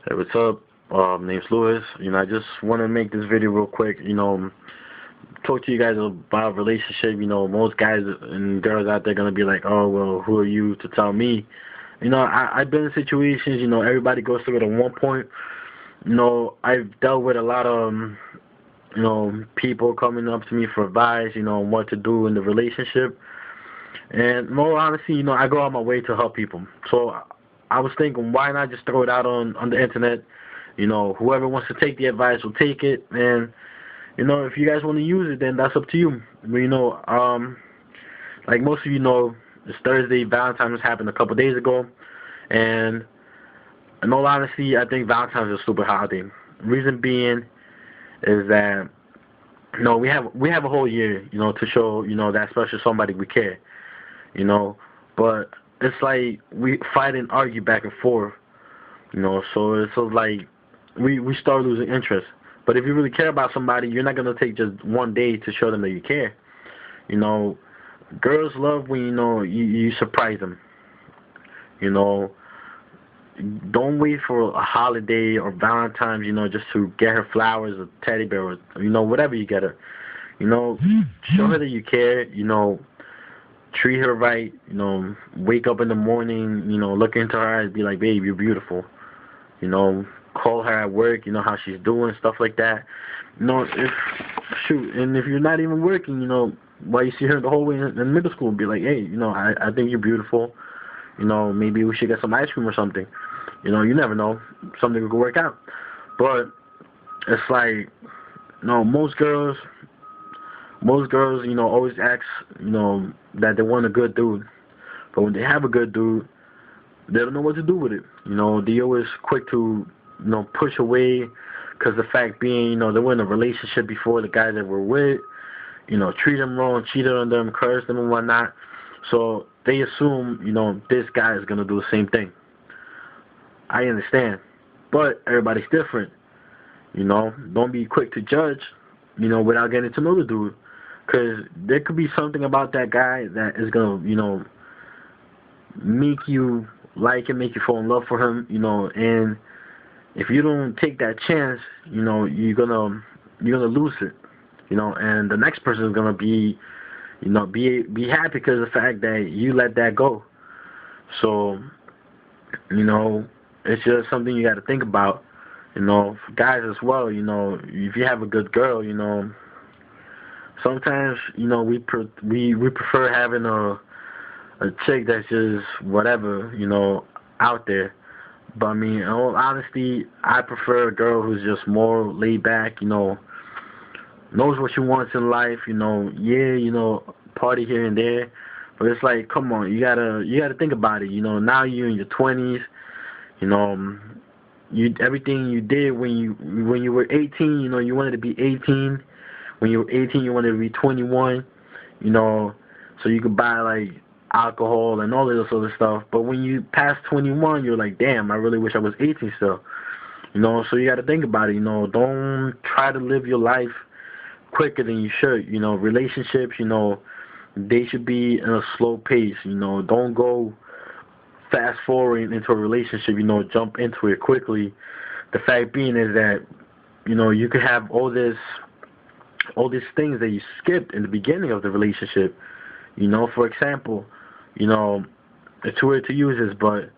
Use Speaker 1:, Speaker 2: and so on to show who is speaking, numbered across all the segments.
Speaker 1: Hey, what's up? Name's Lewis. I just want to make this video real quick. Talk to you guys about relationship. Most guys and girls out there gonna be like, "Oh, well, who are you to tell me?" I've been in situations. Everybody goes through it at one point. I've dealt with a lot of, people coming up to me for advice. On what to do in the relationship. And more honestly, I go out my way to help people. So I was thinking, why not just throw it out on the internet? Whoever wants to take the advice will take it, and if you guys want to use it, then that's up to you. But, like most of you know, it's Thursday. Valentine's happened a couple days ago, and in all honesty, I think Valentine's is a stupid holiday. Reason being is that we have a whole year, to show that special somebody we care, you know, but it's like we fight and argue back and forth, so it's sort of like we start losing interest. But if you really care about somebody, you're not gonna take just one day to show them that you care. You know, Girls love when you surprise them. You know, don't wait for a holiday or Valentine's, just to get her flowers or teddy bear or whatever you get her. You know, Show her that you care. Treat her right. Wake up in the morning. Look into her eyes, be like, babe, you're beautiful. Call her at work. How she's doing, stuff like that. If shoot, and if you're not even working, while you see her the whole way in middle school, be like, hey, I think you're beautiful. Maybe we should get some ice cream or something. You never know, something could work out. But it's like, most girls, always ask, that they want a good dude. But when they have a good dude, they don't know what to do with it. They always quick to, push away, because the fact being, they were in a relationship before the guy that we're with, treat them wrong, cheated on them, cursed them and whatnot. So they assume, this guy is going to do the same thing. I understand. But everybody's different. Don't be quick to judge, without getting to know the dude. Because there could be something about that guy that is going to, make you like him, make you fall in love for him, and if you don't take that chance, you're gonna lose it, and the next person is gonna be, be happy because of the fact that you let that go. So, it's just something you got to think about, for guys as well. If you have a good girl, sometimes we prefer having a chick that's just whatever, out there. But I mean, in all honesty, I prefer a girl who's just more laid back, knows what she wants in life, yeah, party here and there. But it's like, come on, you gotta think about it. Now you're in your 20s, everything you did when you were 18, you wanted to be 18. When you were 18, you wanted to be 21, so you could buy like alcohol and all of this other stuff. But when you pass 21, you're like, damn, I really wish I was 18 still. So you got to think about it. Don't try to live your life quicker than you should. Relationships, they should be in a slow pace. Don't go fast forwarding into a relationship, jump into it quickly. The fact being is that, you could have all these things that you skipped in the beginning of the relationship. For example, it's too weird to use this, but,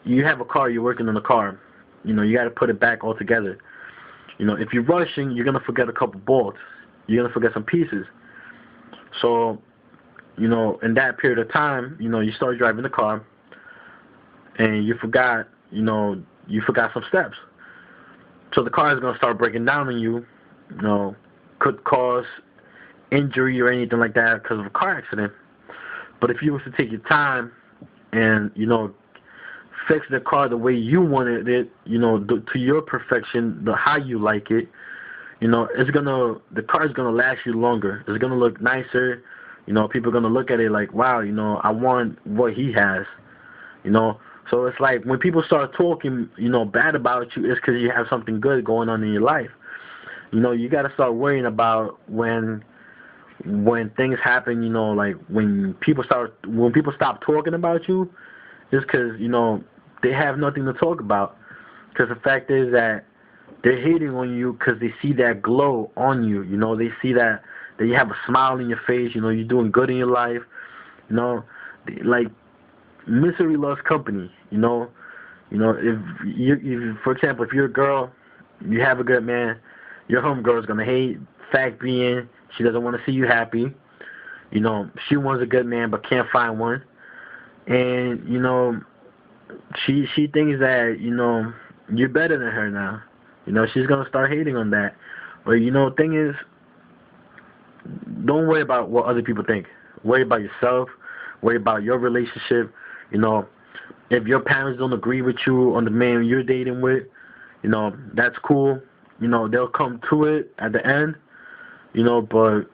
Speaker 1: you have a car, you're working on a car. You got to put it back all together. If you're rushing, you're going to forget a couple bolts. You're going to forget some pieces. So, in that period of time, you start driving the car, and you forgot some steps. So the car is going to start breaking down on you, could cause injury or anything like that because of a car accident. But if you was to take your time and, fix the car the way you wanted it, to your perfection, how you like it, the car is gonna last you longer. It's gonna look nicer. People are gonna look at it like, wow, I want what he has. So it's like when people start talking, bad about you, it's because you have something good going on in your life. You got to start worrying about when things happen. Like when people stop talking about you, it's because they have nothing to talk about. because the fact is that they're hating on you because they see that glow on you. You know, they see that you have a smile in your face. You know, you're doing good in your life. You know, like misery loves company. You know, if for example, if you're a girl, you have a good man, your homegirl is gonna hate. Fact being, she doesn't want to see you happy. You know, she wants a good man but can't find one, and you know, she thinks that you're better than her now. You know, she's gonna start hating on that. But you know, the thing is, don't worry about what other people think. Worry about yourself. Worry about your relationship. You know, if your parents don't agree with you on the man you're dating with, you know, that's cool. You know, they'll come to it at the end. You know, but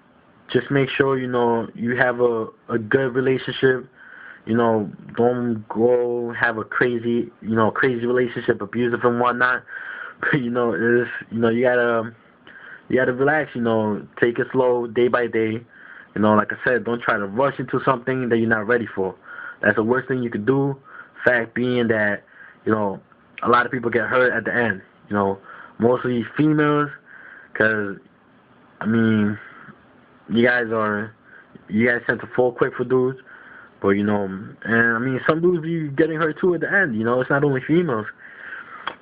Speaker 1: just make sure, you know, you have a good relationship. You know, don't go have a crazy relationship, abusive and whatnot. But you know, you gotta relax. You know, take it slow, day by day. You know, like I said, don't try to rush into something that you're not ready for. That's the worst thing you could do. Fact being that, you know, a lot of people get hurt at the end. You know, mostly females, because I mean, you guys tend to fall quick for dudes. But you know, and I mean, some dudes be getting hurt too at the end. You know, it's not only females.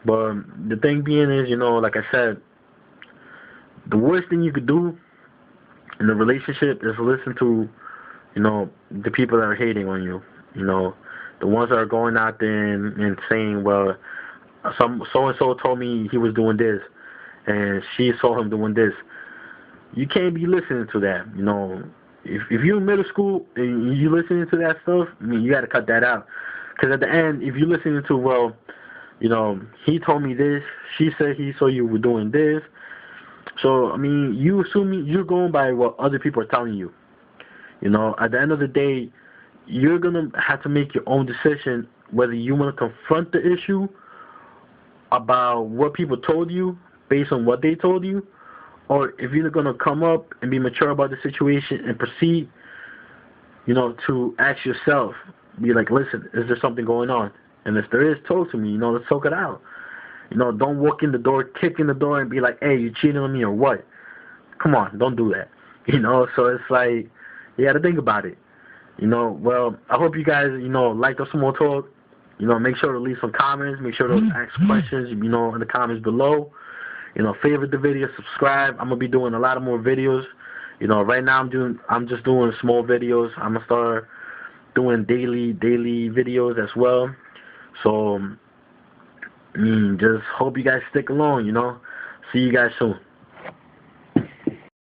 Speaker 1: But the thing being is, you know, like I said, the worst thing you could do in a relationship is listen to, you know, the people that are hating on you. You know, the ones that are going out there and saying, well, so and so told me he was doing this, and she saw him doing this. You can't be listening to that. You know, if you're in middle school and you listening to that stuff, I mean, you got to cut that out. Because at the end, if you're listening to, well, you know, he told me this, she said he saw you were doing this. So, I mean, you assuming you're going by what other people are telling you. You know, at the end of the day, you're going to have to make your own decision whether you want to confront the issue about what people told you based on what they told you, or if you're going to come up and be mature about the situation and proceed, you know, to ask yourself, be like, listen, is there something going on? And if there is, talk to me, you know, let's talk it out. You know, don't walk in the door, kick in the door, and be like, hey, you cheating on me or what? Come on, don't do that. You know, so it's like, you got to think about it. You know, well, I hope you guys, you know, like the small talk. You know, make sure to leave some comments. Make sure to ask questions, you know, in the comments below. You know, favorite the video, subscribe. I'm going to be doing a lot of more videos. You know, right now I'm just doing small videos. I'm going to start doing daily videos as well. So, I mean, just hope you guys stick along, you know. See you guys soon.